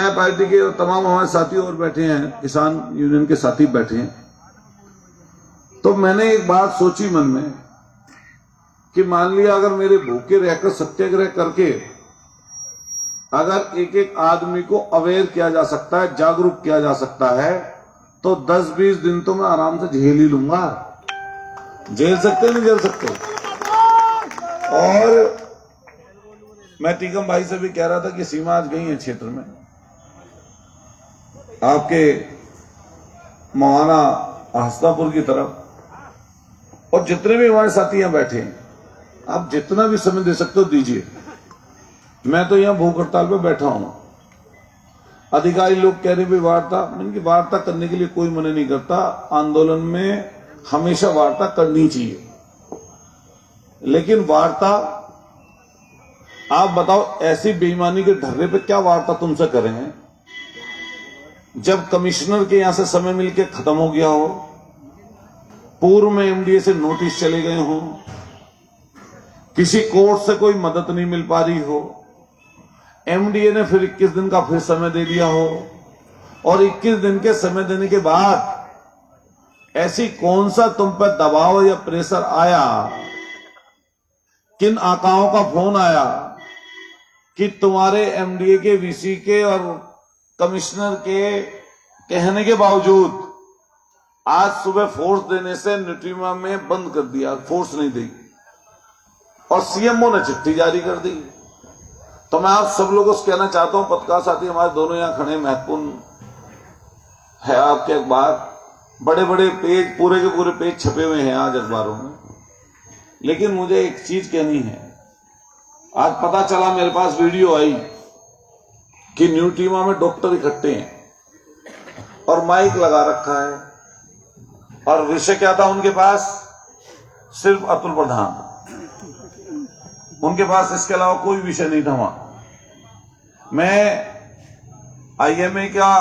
Party के और तमाम हमारे साथी और बैठे हैं, किसान यूनियन के साथी बैठे हैं। तो मैंने एक बात सोची मन में कि मान लिया अगर मेरे भूखे रहकर सत्याग्रह करके अगर एक एक आदमी को अवेयर किया जा सकता है, जागरूक किया जा सकता है, तो 10-20 दिन तो मैं आराम से झेल ही लूंगा। झेल सकते नहीं झेल सकते। और मैं टीकम भाई से भी कह रहा था कि सीमा आज गई है क्षेत्र में, आपके मोहाना हस्तापुर की तरफ, और जितने भी हमारे साथी यहाँ बैठे हैं, आप जितना भी समय दे सकते हो दीजिए। मैं तो यहाँ भूख हड़ताल पे बैठा हूं। अधिकारी लोग कह रहे भी वार्ता, मैंने कहा वार्ता करने के लिए कोई मना नहीं करता, आंदोलन में हमेशा वार्ता करनी चाहिए, लेकिन वार्ता आप बताओ ऐसी बेईमानी के ढर्रे पे क्या वार्ता तुमसे करेंगे जब कमिश्नर के यहां से समय मिलके खत्म हो गया हो, पूर्व में एमडीए से नोटिस चले गए हो, किसी कोर्ट से कोई मदद नहीं मिल पा रही हो, एमडीए ने फिर 21 दिन का फिर समय दे दिया हो, और 21 दिन के समय देने के बाद ऐसी कौन सा तुम पर दबाव या प्रेशर आया, किन आकाओं का फोन आया कि तुम्हारे एमडीए के, वीसी के और कमिश्नर के कहने के बावजूद आज सुबह फोर्स देने से न्यूट्रीमा में बंद कर दिया, फोर्स नहीं दी, और सीएमओ ने चिट्ठी जारी कर दी। तो मैं आप सब लोगों से कहना चाहता हूं, पत्रकार साथी हमारे दोनों यहां खड़े, महत्वपूर्ण है आपके अखबार, बड़े बड़े पेज, पूरे के पूरे पेज छपे हुए हैं आज अखबारों में, लेकिन मुझे एक चीज कहनी है। आज पता चला, मेरे पास वीडियो आई कि न्यूट्रीमा में डॉक्टर इकट्ठे हैं और माइक लगा रखा है, और विषय क्या था उनके पास? सिर्फ अतुल प्रधान, उनके पास इसके अलावा कोई विषय नहीं था वहां। मैं आईएमए का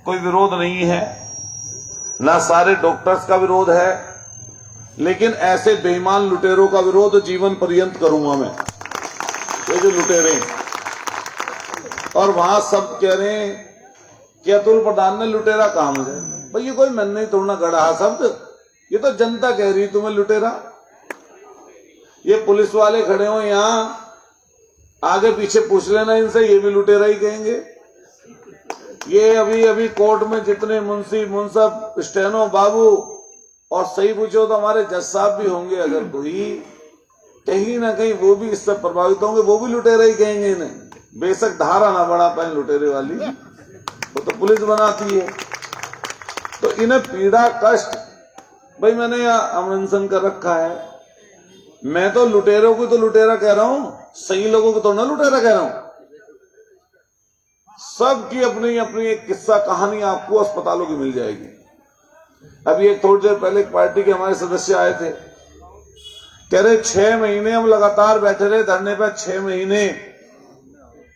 कोई विरोध नहीं है, ना सारे डॉक्टर्स का विरोध है, लेकिन ऐसे बेईमान लुटेरों का विरोध जीवन पर्यंत करूंगा मैं। ये जो लुटेरे, और वहां सब कह रहे हैं कि अतुल प्रधान ने लुटेरा कहा मुझे। भाई ये कोई मैंने नहीं तोड़ना गढ़ा शब्द, ये तो जनता कह रही तुम्हें लुटेरा। ये पुलिस वाले खड़े हो यहां, आगे पीछे पूछ लेना इनसे, ये भी लुटेरा ही कहेंगे। ये अभी कोर्ट में जितने मुंशी, मुंसब, स्टेनो बाबू, और सही पूछो तो हमारे जज साहब भी होंगे, अगर कोई कहीं ना कहीं वो भी इससे प्रभावित होंगे, वो भी लुटेरा ही कहेंगे इन्हें। बेशक धारा ना बढ़ा पाए लुटेरे वाली, वो तो पुलिस बनाती है। तो इन्हें पीड़ा, कष्ट, भाई मैंने अमरंसन कर रखा है, मैं तो लुटेरों को तो लुटेरा कह रहा हूं, सही लोगों को तो ना लुटेरा कह रहा हूं। सबकी अपनी अपनी एक किस्सा कहानी आपको अस्पतालों की मिल जाएगी। अभी एक थोड़ी देर पहले एक पार्टी के हमारे सदस्य आए थे, कह रहे 6 महीने हम लगातार बैठे रहे धरने पर, 6 महीने,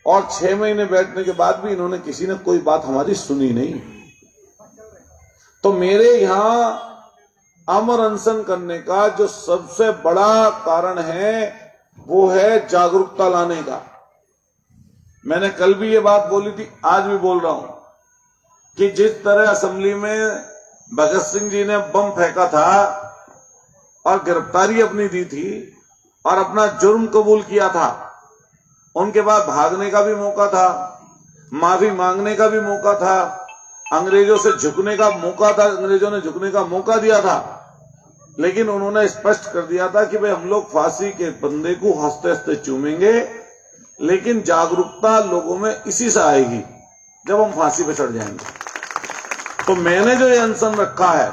और 6 महीने बैठने के बाद भी इन्होंने, किसी ने कोई बात हमारी सुनी नहीं। तो मेरे यहां अमर अनशन करने का जो सबसे बड़ा कारण है वो है जागरूकता लाने का। मैंने कल भी ये बात बोली थी, आज भी बोल रहा हूं कि जिस तरह असेंबली में भगत सिंह जी ने बम फेंका था और गिरफ्तारी अपनी दी थी और अपना जुर्म कबूल किया था, उनके बाद भागने का भी मौका था, माफी मांगने का भी मौका था, अंग्रेजों से झुकने का मौका था, अंग्रेजों ने झुकने का मौका दिया था, लेकिन उन्होंने स्पष्ट कर दिया था कि भाई हम लोग फांसी के बंदे को हंसते हंसते चूमेंगे, लेकिन जागरूकता लोगों में इसी से आएगी जब हम फांसी पे चढ़ जाएंगे। तो मैंने जो ये अनशन रखा है,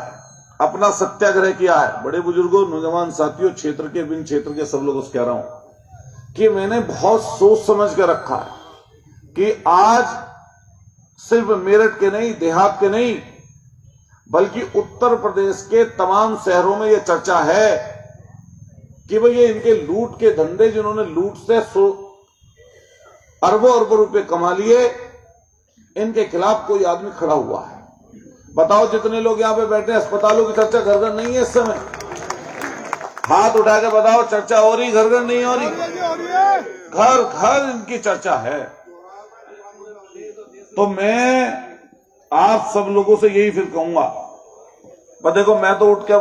अपना सत्याग्रह किया है, बड़े बुजुर्गों, नौजवान साथियों, क्षेत्र के, बिन क्षेत्र के सब लोगों से कह रहा हूं कि मैंने बहुत सोच समझ के रखा है कि आज सिर्फ मेरठ के नहीं, देहात के नहीं, बल्कि उत्तर प्रदेश के तमाम शहरों में यह चर्चा है कि भाई ये इनके लूट के धंधे, जिन्होंने लूट से अरबों अरबों रुपए कमा लिए, इनके खिलाफ कोई आदमी खड़ा हुआ है। बताओ जितने लोग यहां पे बैठे हैं, अस्पतालों की चर्चा घर घर नहीं है इस समय? हाथ उठा के बताओ, चर्चा हो रही, घर घर नहीं हो रही? घर घर इनकी चर्चा है। तो मैं आप सब लोगों से यही फिर कहूंगा, पर देखो मैं तो उठ के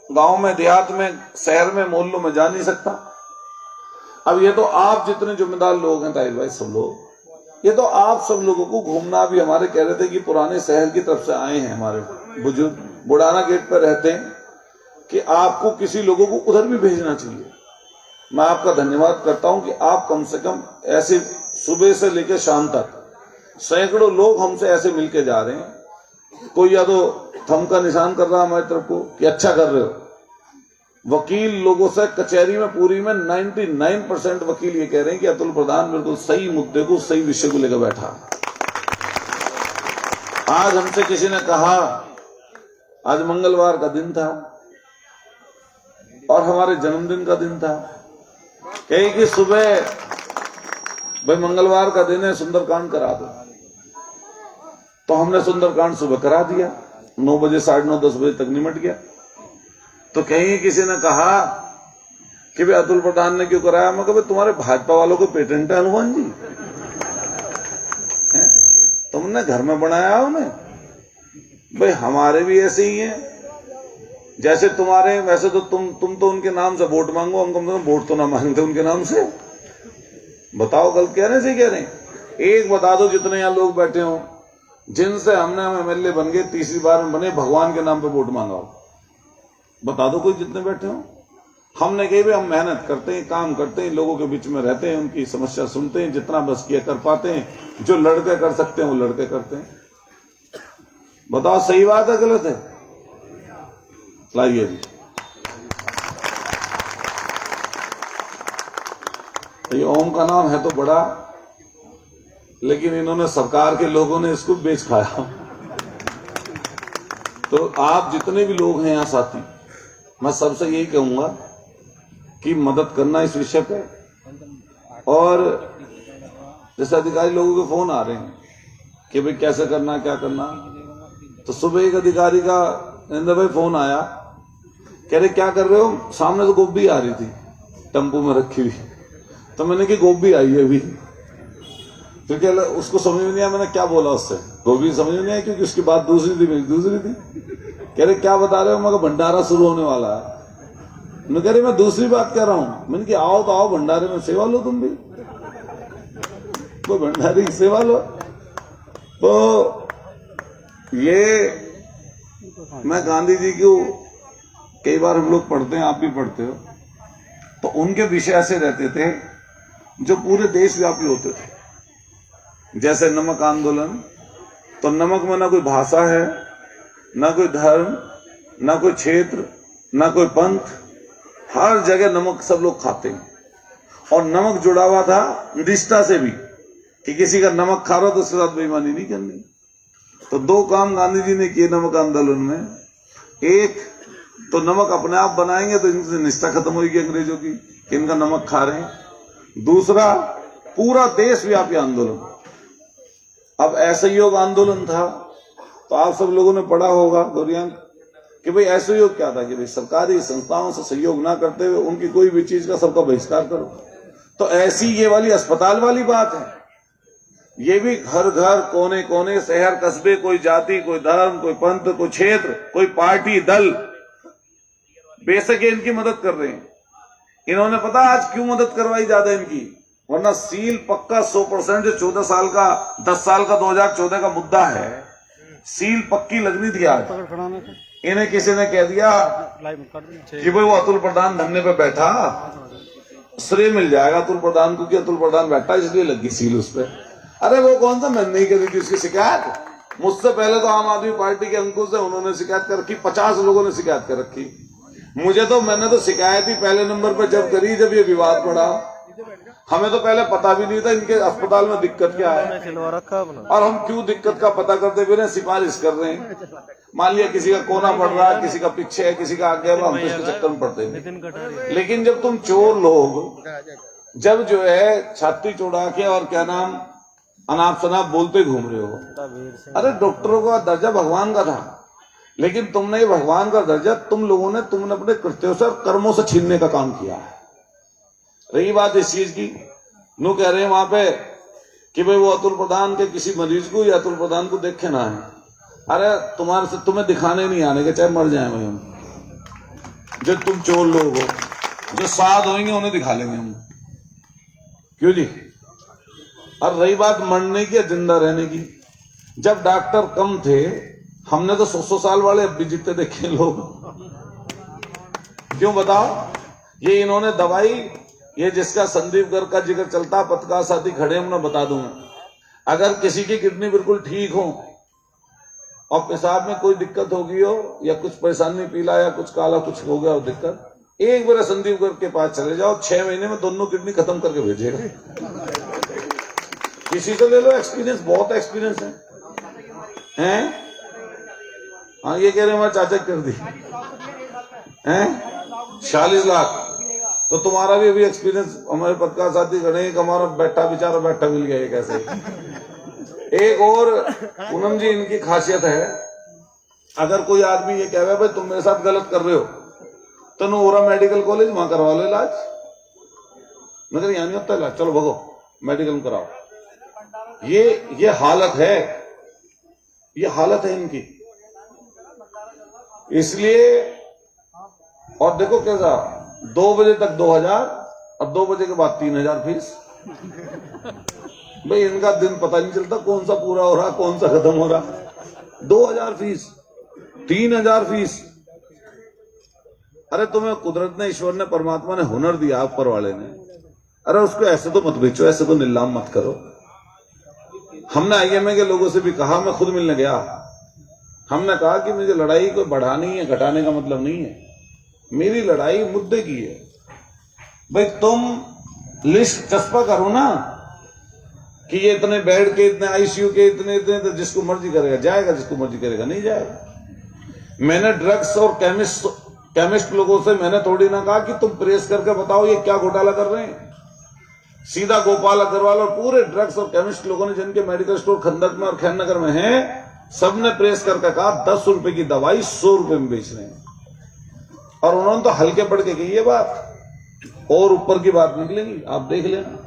गांव में, देहात में, शहर में, मोहल्लों में जा नहीं सकता। अब ये तो आप जितने जिम्मेदार लोग हैं ताहिर भाई, सब लोग, ये तो आप सब लोगों को घूमना भी, हमारे कह रहे थे कि पुराने शहर की तरफ से आए हैं हमारे बुजुर्ग, बुढ़ाना गेट पर रहते हैं, कि आपको किसी लोगों को उधर भी भेजना चाहिए। मैं आपका धन्यवाद करता हूं कि आप कम से कम ऐसे सुबह से लेकर शाम तक सैकड़ों लोग हमसे ऐसे मिलके जा रहे हैं। कोई या तो थंब का निशान कर रहा है हमारी तरफ को कि अच्छा कर रहे हो। वकील लोगों से कचहरी में पूरी में 99% वकील ये कह रहे हैं कि अतुल प्रधान बिल्कुल सही मुद्दे को, सही विषय को लेकर बैठा। आज हमसे किसी ने कहा, आज मंगलवार का दिन था और हमारे जन्मदिन का दिन था, कहे कि सुबह भाई मंगलवार का दिन है, सुंदरकांड करा दो। तो हमने सुंदरकांड सुबह करा दिया, 9 बजे, 9:30, 10 बजे तक निमट गया। तो कहीं किसी ने कहा कि भाई अतुल प्रधान ने क्यों कराया? मैं कहा तुम्हारे भाजपा वालों को पेटेंट है हनुमान जी, तुमने घर में बनाया उन्हें। भाई हमारे भी ऐसे ही हैं, जैसे तुम्हारे, वैसे तो तुम तो उनके नाम से वोट मांगो, हम कम से कम वोट तो ना मांगते उनके नाम से। बताओ गलत कह रहे हैं, सही कह रहे हैं? एक बता दो जितने यहाँ लोग बैठे हो जिनसे हम एमएलए बन गए, तीसरी बार में बने, भगवान के नाम पे वोट मांगा हो, बता दो कोई जितने बैठे हो। हमने कही भाई हम मेहनत करते हैं, काम करते हैं, लोगों के बीच में रहते हैं, उनकी समस्या सुनते हैं, जितना बस किया कर पाते हैं, जो लड़के कर सकते हैं वो लड़के करते हैं। बताओ सही बात है गलत है? लाइए जी, ये ओम का नाम है तो बड़ा, लेकिन इन्होंने, सरकार के लोगों ने इसको बेच खाया। तो आप जितने भी लोग हैं यहाँ साथी, मैं सबसे यही कहूंगा कि मदद करना इस विषय पे। और जैसे अधिकारी लोगों के फोन आ रहे हैं कि भाई कैसे करना, क्या करना, तो सुबह एक अधिकारी का नरेंद्र भाई फोन आया, कह रहे क्या कर रहे हो? सामने तो गोभी आ रही थी टेम्पो में रखी हुई, तो मैंने कि गोभी आई है अभी। तो क्या उसको समझ में नहीं आया, मैंने क्या बोला उससे, गोभी समझ में नहीं आया क्योंकि उसकी बात दूसरी थी, मेरी दूसरी थी। कह रहे क्या बता रहे हो? मैं भंडारा शुरू होने वाला है। मैं कह रहे मैं दूसरी बात कह रहा हूं। मैंने कि आओ तो आओ, भंडारे में सेवा लो, तुम भी कोई भंडारे की सेवा लो। तो ये मैं गांधी जी को कई बार हम लोग पढ़ते हैं, आप भी पढ़ते हो, तो उनके विषय ऐसे रहते थे जो पूरे देशव्यापी होते थे। जैसे नमक आंदोलन, तो नमक में ना कोई भाषा है, ना कोई धर्म, ना कोई क्षेत्र, ना कोई पंथ, हर जगह नमक सब लोग खाते हैं। और नमक जुड़ा हुआ था निष्ठा से भी, कि किसी का नमक खा रहा तो उसके साथ बेईमानी नहीं करनी। तो 2 काम गांधी जी ने किए नमक आंदोलन में। एक तो नमक अपने आप बनाएंगे तो इनसे निष्ठा खत्म होगी अंग्रेजों की कि इनका नमक खा रहे हैं। दूसरा, पूरा देशव्यापी आंदोलन। अब असहयोग आंदोलन था, तो आप सब लोगों ने पढ़ा होगा गौरियांक कि भाई असहयोग क्या था, कि भाई सरकारी संस्थाओं से सहयोग ना करते हुए उनकी कोई भी चीज का सबका बहिष्कार करो। तो ऐसी ये वाली अस्पताल वाली बात है। ये भी घर घर, कोने कोने, शहर कस्बे, कोई जाति, कोई धर्म, कोई पंथ, कोई क्षेत्र, कोई पार्टी दल, बेशक इनकी मदद कर रहे हैं। इन्होंने पता आज क्यों मदद करवाई ज्यादा इनकी, वरना सील पक्का 100%, जो 14 साल का, 10 साल का 2014 का मुद्दा है, सील पक्की लगनी थी। आज इन्हें किसी ने कह दिया कि भाई वो अतुल प्रधान धरने पे बैठा, श्रेय मिल जाएगा अतुल प्रधान को कि अतुल प्रधान बैठा इसलिए लगी सील उस पर। अरे वो कौन सा, मैंने नहीं करी थी उसकी शिकायत। मुझसे पहले तो आम आदमी पार्टी के अंकुश है, उन्होंने शिकायत कर रखी, 50 लोगों ने शिकायत कर रखी। मैंने तो शिकायत ही पहले नंबर पर जब करी, जब ये विवाद पड़ा। हमें तो पहले पता भी नहीं था इनके अस्पताल में दिक्कत क्या है, और हम क्यों दिक्कत का पता करते हुए सिफारिश कर रहे हैं। मान लिया किसी का कोना पड़ रहा है, किसी का पीछे है, किसी का आगे है, हम तो इसके चक्कर में पड़ते हैं। लेकिन जब तुम चोर लोग, जब जो है छाती चौड़ा के और क्या नाम अनाप शनाप बोलते घूम रहे हो, अरे डॉक्टरों का दर्जा भगवान का था, लेकिन तुमने ये भगवान का दर्जा तुमने अपने कृत्यों से और कर्मों से छीनने का काम किया है। रही बात इस चीज की, नो कह रहे हैं वहां पे कि भाई वो अतुल प्रधान के किसी मरीज को या अतुल प्रधान को देखे ना है। अरे तुम्हारे से तुम्हें दिखाने नहीं आने के, चाहे मर जाए भाई हम। जो तुम चोर लोग हो, जो साध होंगे उन्हें दिखा लेंगे हम, क्यों जी। और रही बात मरने की या जिंदा रहने की, जब डॉक्टर कम थे हमने तो 100 साल वाले अब भी जीते देखे लोग। क्यों बताओ। ये इन्होंने दवाई, ये जिसका संदीप गर्ग का जिक्र चलता, पत्रकार साथी खड़े हैं, मैं बता दूंगा, अगर किसी की किडनी बिल्कुल ठीक हो और पेशाब में कोई दिक्कत होगी हो या कुछ परेशानी, पीला या कुछ काला कुछ हो गया हो दिक्कत, एक बार संदीप गर्ग के पास चले जाओ, 6 महीने में दोनों किडनी खत्म करके भेजेगा। किसी से ले लो एक्सपीरियंस, बहुत एक्सपीरियंस हैं? हाँ, ये कह रहे हमारे चाचा कर दी हैं 40 लाख। तो तुम्हारा भी अभी एक्सपीरियंस, हमारे पत्रकार साथी खड़े, हमारा बैठा बेचारा बैठा मिल गया कैसे। एक और पूनम जी, इनकी खासियत है, अगर कोई आदमी ये कह रहा है भाई तुम मेरे साथ गलत कर रहे हो तो नूरा मेडिकल कॉलेज वहां करवा लो इलाज। मगर यहाँ नहीं होता इलाज, चलो भगो मेडिकल में कराओ। ये हालत है, ये हालत है इनकी। इसलिए, और देखो कैसा, 2 बजे तक 2000 और 2 बजे के बाद 3000 फीस। भाई इनका दिन पता नहीं चलता कौन सा पूरा हो रहा कौन सा खत्म हो रहा। 2000 फीस, 3000 फीस। अरे तुम्हें कुदरत ने, ईश्वर ने, परमात्मा ने हुनर दिया, ऊपर वाले ने, अरे उसको ऐसे तो मत बेचो, ऐसे तो नीलाम मत करो। हमने आईएमए के लोगों से भी कहा, मैं खुद मिलने गया, हमने कहा कि मुझे लड़ाई कोई बढ़ानी है घटाने का मतलब नहीं है, मेरी लड़ाई मुद्दे की है। भाई तुम लिस्ट चस्पा करो ना कि ये इतने बेड के, इतने आईसीयू के, इतने इतने, तो जिसको मर्जी करेगा जाएगा, जिसको मर्जी करेगा नहीं जाएगा। मैंने ड्रग्स और केमिस्ट लोगों से मैंने थोड़ी ना कहा कि तुम प्रेस करके बताओ ये क्या घोटाला कर रहे हैं। सीधा गोपाल अग्रवाल और पूरे ड्रग्स और केमिस्ट लोगों ने, जिनके मेडिकल स्टोर खंडक में और खैर नगर में हैं, सबने प्रेस करके कहा 10 रुपए की दवाई 100 रुपए में बेच रहे हैं। और उन्होंने तो हल्के पड़ के कही ये बात, और ऊपर की बात निकलेगी, आप देख लेना।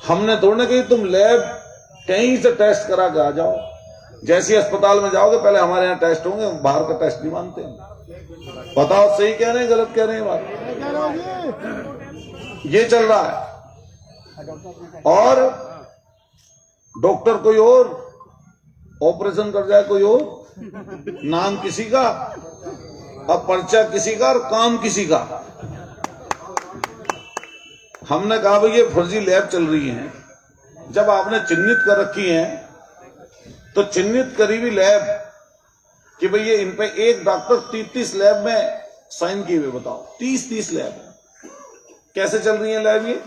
हमने थोड़ा ना कही तुम लैब कहीं से टेस्ट करा के आ जाओ, जैसे अस्पताल में जाओगे पहले हमारे यहाँ टेस्ट होंगे, बाहर का टेस्ट नहीं मानते। बताओ सही कह रहे हैं गलत कह रहे हैं बात। ये चल रहा है। और डॉक्टर कोई और, ऑपरेशन कर जाए कोई और, नाम किसी का, अब पर्चा किसी का और काम किसी का। हमने कहा भाई ये फर्जी लैब चल रही है, जब आपने चिन्हित कर रखी है तो चिन्हित करी हुई लैब कि भाई ये इन पे एक डॉक्टर 30 लैब में साइन किए हुए, बताओ 30 लैब कैसे चल रही है लैब। ये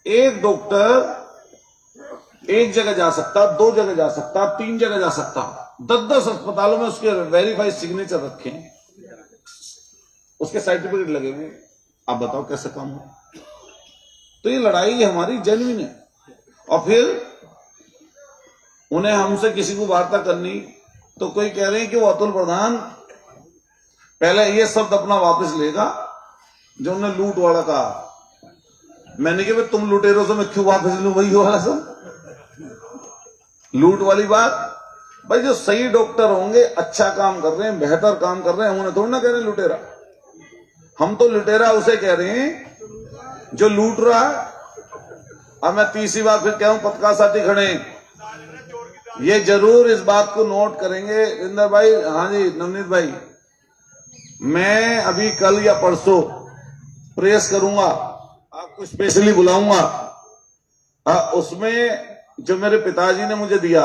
एक डॉक्टर एक जगह जा सकता, 2 जगह जा सकता, 3 जगह जा सकता, 10 अस्पतालों में उसके वेरीफाइड सिग्नेचर रखे हैं, उसके सर्टिफिकेट लगे हुए। आप बताओ कैसे काम हो। तो ये लड़ाई हमारी जेन्युइन है। और फिर उन्हें हमसे किसी को वार्ता करनी तो कोई कह रहे हैं कि वो अतुल प्रधान पहले ये शब्द अपना वापस लेगा जो उन्होंने लूट वाला कहा। मैंने कहा तुम लुटेरों से मैं क्यों वापस लूं, वही वाला सब लूट वाली बात। भाई जो सही डॉक्टर होंगे, अच्छा काम कर रहे हैं, बेहतर काम कर रहे हैं, उन्हें थोड़ी ना कह रहे लुटेरा। हम तो लुटेरा उसे कह रहे हैं जो लूट रहा है। अब मैं तीसरी बार फिर कहूं, पत्रकार साथी खड़े ये जरूर इस बात को नोट करेंगे, इंदर भाई, हाँ जी नवनीत भाई, मैं अभी कल या परसों प्रेस करूंगा, आपको स्पेशली बुलाऊंगा। उसमें जो मेरे पिताजी ने मुझे दिया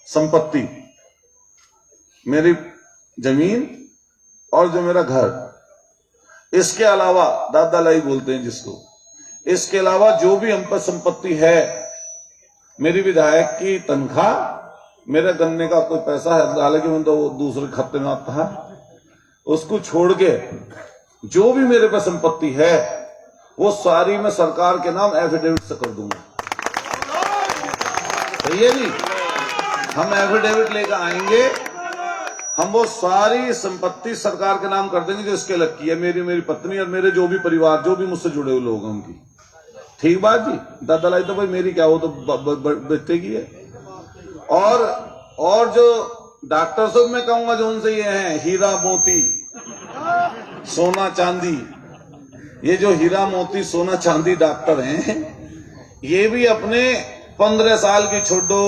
संपत्ति, मेरी जमीन और जो मेरा घर, इसके अलावा दादा लाई बोलते हैं जिसको, इसके अलावा जो भी हम पर संपत्ति है, मेरी विधायक की तनख्वाह, मेरे गन्ने का कोई पैसा है, हालांकि मैं तो दूसरे खाते में आता है, उसको छोड़ के जो भी मेरे पे संपत्ति है वो सारी मैं सरकार के नाम एफिडेविट से कर दूंगा। सही है जी, हम एफिडेविट लेकर आएंगे, हम वो सारी संपत्ति सरकार के नाम कर देंगे जो इसके लग की है, मेरी पत्नी और मेरे जो भी परिवार, जो भी मुझसे जुड़े हुए लोग हैं उनकी। ठीक बात जी, दलाई तो भाई मेरी क्या, वो तो बच्चे की है। और जो डॉक्टर साहब मैं कहूंगा जो उनसे ये हैं हीरा मोती सोना चांदी, ये जो हीरा मोती सोना चांदी डॉक्टर हैं, ये भी अपने 15 साल की छोड़ो,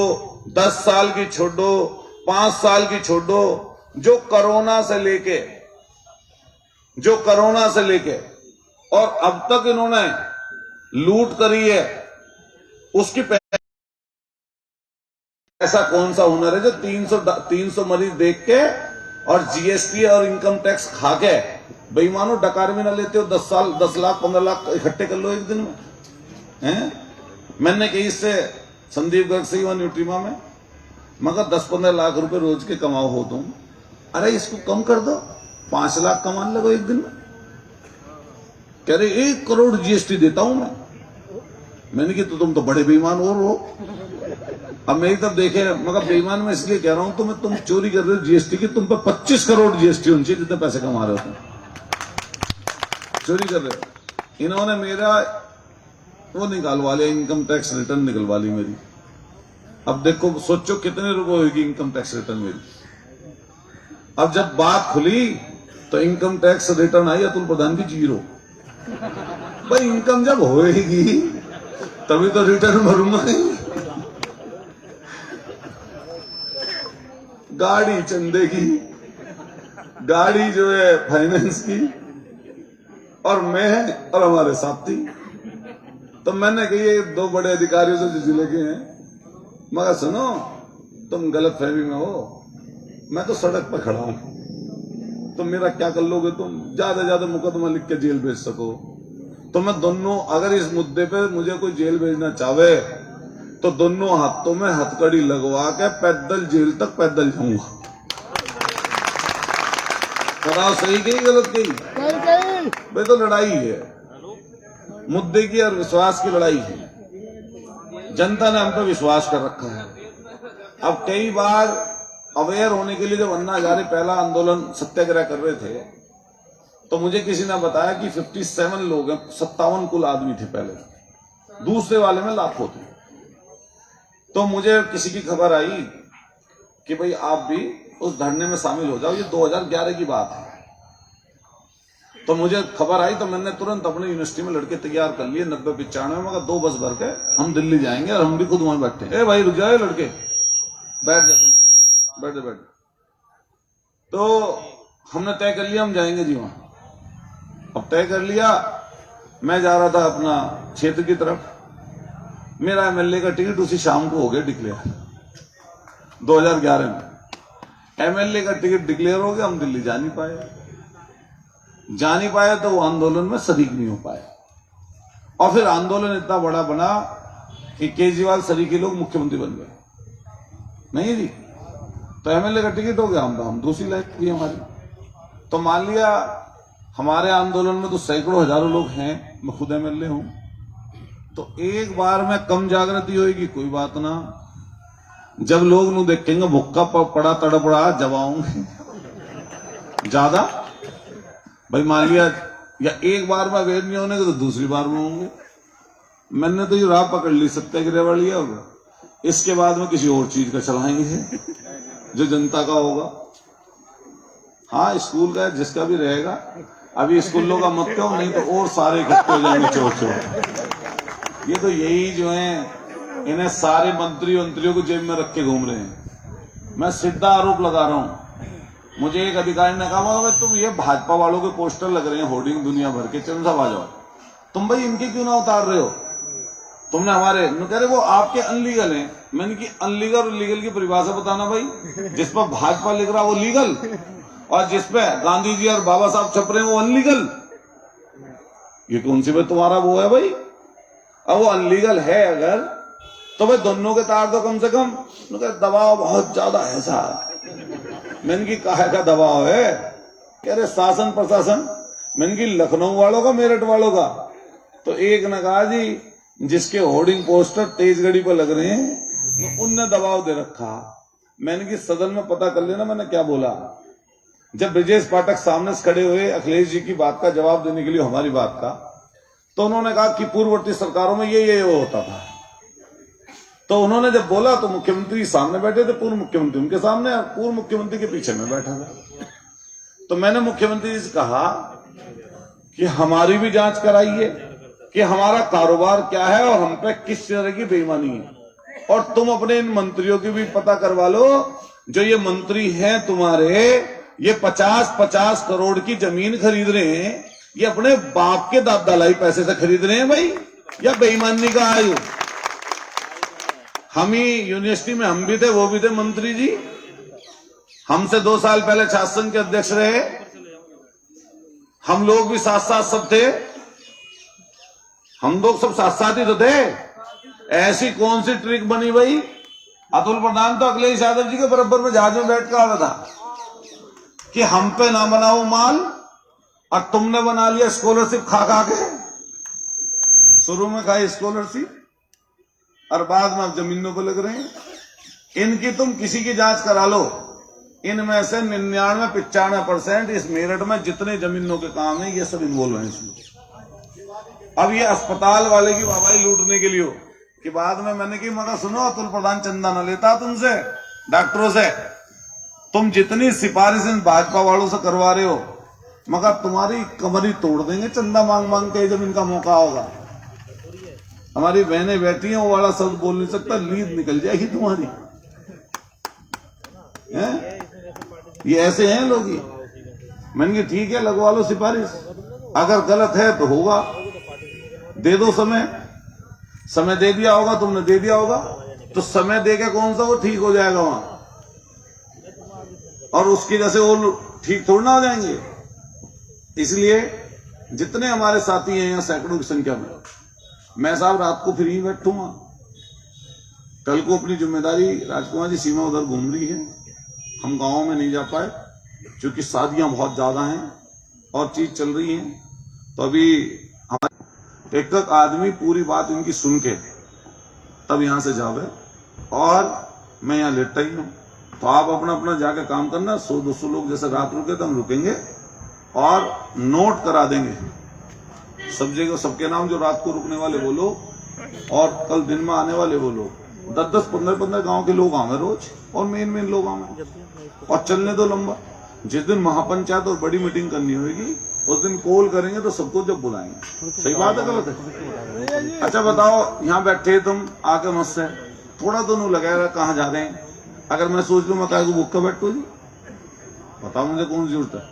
10 साल की छोड़ो, 5 साल की छोड़ो, जो कोरोना से लेके और अब तक इन्होंने लूट करी है, उसकी ऐसा कौन सा हुनर है जो 300 मरीज देख के और जीएसटी और इनकम टैक्स खा के बेईमानो डकार भी ना लेते हो, 10 लाख 15 लाख इकट्ठे कर लो एक दिन में हैं? मैंने कही इससे संदीप गर्ग से न्यूट्रीमा में, मगर 10-15 लाख रुपए रोज के कमाओ हो तुम, अरे इसको कम कर दो, 5 लाख कमान लगो एक दिन में। कह रहे 1 करोड़ जीएसटी देता हूं मैंने कि तो तुम तो बड़े बेईमान और हो। अब मेरी तब देखे, मगर बेईमान में इसलिए कह रहा हूं तुम चोरी कर रहे हो जीएसटी की, तुम पे 25 करोड़ जीएसटी होनी चाहिए जितने पैसे कमा रहे हो तुम, चोरी कर रहे हो। इन्होंने मेरा वो निकालवा लिया, इनकम टैक्स रिटर्न निकलवा ली मेरी। अब देखो सोचो कितने रुपए होगी इनकम टैक्स रिटर्न मेरी। अब जब बात खुली तो इनकम टैक्स रिटर्न आई अतुल प्रधान की 0। भाई इनकम जब होएगी तभी तो रिटर्न भरूंगा। गाड़ी चंदे की, गाड़ी जो है फाइनेंस की, और मैं और हमारे साथी। तो मैंने कही ये 2 बड़े अधिकारियों से जो जिले के हैं, मगर सुनो तुम गलत फहमी में हो, मैं तो सड़क पर खड़ा हूं, तो मेरा क्या कर लोगे तुम, ज्यादा मुकदमा लिख के जेल भेज सको। तो मैं दोनों, अगर इस मुद्दे पे मुझे कोई जेल भेजना चाहे तो दोनों हाथों में हथकड़ी लगवा के पैदल जेल तक पैदल जाऊंगा। बताओ सही कही गलत कही? भाई तो लड़ाई है, मुद्दे की और विश्वास की लड़ाई है। जनता ने हम पे विश्वास कर रखा है। अब कई बार अवेयर होने के लिए जब अन्ना हजारे पहला आंदोलन सत्याग्रह कर रहे थे, तो मुझे किसी ने बताया कि 57 लोग हैं, 57 कुल आदमी थे पहले, दूसरे वाले में लाखों थे। तो मुझे किसी की खबर आई कि भाई आप भी उस धरने में शामिल हो जाओ, ये 2011 की बात है। तो मुझे खबर आई तो मैंने तुरंत अपने यूनिवर्सिटी में लड़के तैयार कर लिए 90-95 में, 2 बस भर के हम दिल्ली जाएंगे और हम भी खुद वहां बैठे। ए भाई रुक जाए लड़के, बैठ जा तुम, बैठ। तो हमने तय कर लिया हम जाएंगे जी वहां। अब तय कर लिया, मैं जा रहा था अपना क्षेत्र की तरफ। मेरा एमएलए का टिकट उसी शाम को हो गया डिक्लेयर, 2011 में एमएलए का टिकट डिक्लेयर हो गया। हम दिल्ली जा नहीं पाए तो वो आंदोलन में शरीक नहीं हो पाए। और फिर आंदोलन इतना बड़ा बना कि केजरीवाल सरीके लोग मुख्यमंत्री बन गए। नहीं जी, तो एमएलए का टिकट हो गया, हम दूसरी लाइन थी हमारी। तो मान लिया हमारे आंदोलन में तो सैकड़ों हजारों लोग हैं, मैं खुद एमएलए हूं, तो एक बार में कम जागृति होगी कोई बात ना, जब लोग नू देखेंगे भुक्का पड़ा तड़पड़ा जब आऊंगे ज्यादा। भाई मान लिया या एक बार में अवेयर नहीं होने के तो दूसरी बार में होंगे। मैंने तो ये राह पकड़ ली सत्याग्रह वाली, अब इसके बाद में किसी और चीज का चलाएंगे जो जनता का होगा। हाँ स्कूल का जिसका भी रहेगा, अभी स्कूलों का मत कहो, नहीं तो और सारे इकट्ठे हो जाएंगे चोर। ये तो यही जो है इन्हें सारे मंत्रियों को जेब में रख के घूम रहे हैं। मैं सीधा आरोप लगा रहा हूं। मुझे एक अधिकारी ने कहा भाई तुम ये भाजपा वालों के पोस्टर लग रहे हैं होर्डिंग दुनिया भर के, चल साहब आ जाओ, तुम भाई इनके क्यों ना उतार रहे हो, तुमने हमारे कह रहे वो आपके अनलीगल हैं। मैंने कि अनलीगल और लीगल की परिभाषा बताना भाई, जिस पर भाजपा लिख रहा वो लीगल और जिसपे गांधी जी और बाबा साहब छप रहे हैं वो अनलीगल। ये कौन सी भाई तुम्हारा वो है भाई? अब वो अनलीगल है अगर तो भाई दोनों के तार दो कम से कम। दबाव बहुत ज्यादा है साहब। मैंने की काहे का दबाव है? कह रहे शासन प्रशासन। मैंने की लखनऊ वालों का मेरठ वालों का। तो एक ने कहा जी जिसके होर्डिंग पोस्टर तेज गड़ी पर लग रहे हैं तो उनने दबाव दे रखा। मैंने की सदन में पता कर लेना मैंने क्या बोला। जब ब्रजेश पाठक सामने से खड़े हुए अखिलेश जी की बात का जवाब देने के लिए हमारी बात का, तो उन्होंने कहा कि पूर्ववर्ती सरकारों में ये होता था। तो उन्होंने जब बोला तो मुख्यमंत्री सामने बैठे थे, पूर्व मुख्यमंत्री उनके सामने और पूर्व मुख्यमंत्री के पीछे में बैठा था। तो मैंने मुख्यमंत्री जी से कहा कि हमारी भी जांच कराइए कि हमारा कारोबार क्या है और हम पे किस तरह की बेईमानी है, और तुम अपने इन मंत्रियों की भी पता करवा लो। जो ये मंत्री हैं तुम्हारे, ये 50-50 करोड़ की जमीन खरीद रहे हैं, ये अपने बाप के दादा लाई पैसे से खरीद रहे हैं भाई, या बेईमानी का आयु। हम ही यूनिवर्सिटी में हम भी थे, वो भी थे मंत्री जी, हमसे 2 साल पहले छात्र संघ के अध्यक्ष रहे, हम लोग भी साथ साथ सब थे, हम लोग सब साथ साथ ही तो थे। ऐसी कौन सी ट्रिक बनी भाई? अतुल प्रधान तो अखिलेश यादव जी के बराबर में जहाज में बैठ कर आया था कि हम पे ना बनाओ माल, और तुमने बना लिया स्कॉलरशिप खा खा के। शुरू में खाई स्कॉलरशिप और बाद में अब जमीनों पर लग रहे हैं। इनकी तुम किसी की जांच करा लो, इनमें से 99-95% इस मेरठ में जितने जमीनों के काम है ये सब इन्वॉल्व है इसमें। अब ये अस्पताल वाले की वाहवाही लूटने के लिए हो कि बाद में मैंने की मगर सुनो, अतुल प्रधान चंदा न लेता तुमसे, डॉक्टरों से। तुम जितनी सिफारिश इन भाजपा वालों से करवा रहे हो, मगर तुम्हारी कमरी तोड़ देंगे चंदा मांग मांग के जब इनका मौका होगा। हमारी बहनें बैठी हैं, वो वाला शब्द बोल नहीं सकता, लीद निकल जाएगी तुम्हारी। ये ऐसे हैं लोग ही। मैंने कहा ठीक है, लगवा लो सिफारिश, अगर गलत है तो होगा, दे दो समय दे दिया होगा, तुमने दे दिया होगा, तो समय दे के कौन सा वो ठीक हो जाएगा वहां, और उसकी वजह से वो ठीक थोड़ा ना हो जाएंगे। इसलिए जितने हमारे साथी हैं यहाँ सैकड़ों की संख्या में, मैं साहब रात को फ्री बैठूंगा। कल को अपनी जिम्मेदारी, राजकुमार जी सीमा उधर घूम रही है, हम गांव में नहीं जा पाए क्योंकि शादियां बहुत ज्यादा हैं और चीज चल रही है। तो अभी हमारे एक आदमी पूरी बात इनकी सुन के तब यहां से जावे, और मैं यहाँ लेटता ही हूँ। तो आप अपना अपना जाके काम करना। 100-200 लोग जैसे रात रुके तो हम रुकेंगे और नोट करा देंगे सब जगह, सबके नाम, जो रात को रुकने वाले वो लोग, और कल दिन में आने वाले वो लोग। 10-10, 15-15 गांव के लोग आवे रोज, और मेन लोग आवे, और चलने दो लंबा। जिस दिन महापंचायत और बड़ी मीटिंग करनी होगी उस दिन कॉल करेंगे तो सबको जब बुलाएंगे। सही बात है गलत है? अच्छा बताओ, यहाँ बैठे तुम आके मुझसे थोड़ा तो नहीं लगेगा कहाँ जा रहे हैं? अगर मैं सोच लूं मैं कहा बुक कर बैठो जी, बताओ मुझे कौन सी जरूरत है?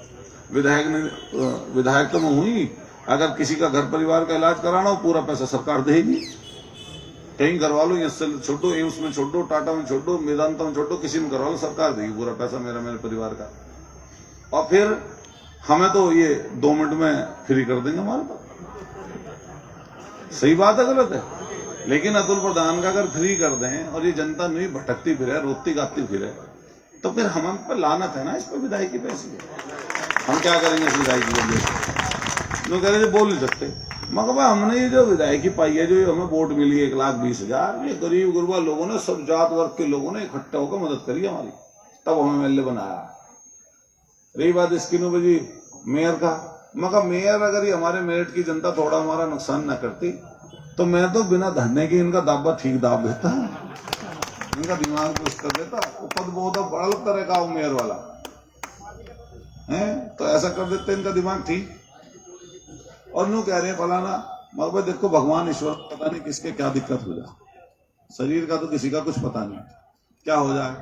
विधायक तो मैं हुई, अगर किसी का घर परिवार का इलाज कराना हो पूरा पैसा सरकार देगी। कहीं करवा लो, इससे छोड़ो, एम्स में छोड़ो, टाटा में छोड़ो, मेदांता में छोड़ो, किसी में करवा लो, सरकार देगी पूरा पैसा मेरे परिवार का। और फिर हमें तो ये 2 मिनट में फ्री कर देंगे हमारे पास। सही बात है गलत है? लेकिन अतुल प्रधान का अगर फ्री कर दें और ये जनता नहीं भटकती फिरे, रोती गाती फिरे, तो फिर हम पर लानत है ना इस पर विधायकी पैसे। हम क्या करेंगे इस विधायकी वजह से? लोग कह रहे बोल नहीं सकते, मगर भाई हमने ये जो विधायकी पाई है, जो हमें वोट मिली 1,20,000, ये गरीब गुरबा लोगों ने, सब जात वर्ग के लोगों ने इकट्ठा होकर मदद करी हमारी, तब हमें MLA बनाया। रही बात इसकी जी मेयर का, मगर मेयर अगर ये हमारे मेरठ की जनता थोड़ा हमारा नुकसान न करती तो मैं तो बिना धरने के इनका दाबा ठीक दाब देता, इनका दिमाग पुश कर देता। वो पद बहुत बड़ा तरह का मेयर वाला है, तो ऐसा कर देते इनका दिमाग ठीक। और यूं कह रहे हैं फलाना, मगर देखो भगवान ईश्वर पता नहीं किसके क्या दिक्कत हो जाए, शरीर का तो किसी का कुछ पता नहीं क्या हो जाए।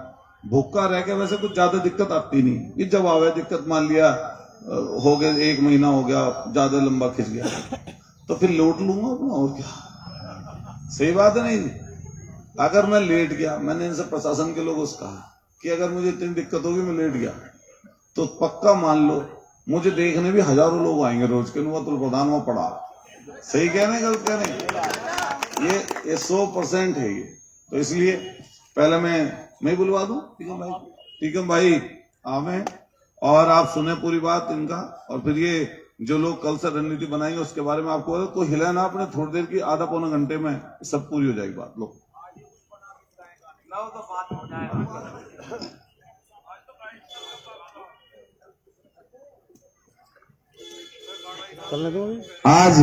भूखा रह के वैसे कुछ ज्यादा दिक्कत आती नहीं, ये जब आवे दिक्कत, मान लिया हो गया 1 महीना हो गया, ज्यादा लंबा खिंच गया, तो फिर लौट लूंगा अपना, और क्या। सही बात है नहीं? अगर मैं लेट गया, मैंने इनसे प्रशासन के लोगों से कहा कि अगर मुझे इतनी दिक्कत होगी मैं लेट गया, तो पक्का मान लो मुझे देखने भी हजारों लोग आएंगे रोज के, अतुल प्रधान वहां पड़ा। सही कह रहे हैं गलत कह रहे हैं? ये 100% है ये। तो इसलिए पहले मैं बुलवा दूं टीकम भाई आवे, और आप सुने पूरी बात इनका, और फिर ये जो लोग कल से रणनीति बनाएंगे उसके बारे में आपको कोई हिला ना अपने, थोड़ी देर की, आधा पौना घंटे में सब पूरी हो जाएगी बात। लोग आज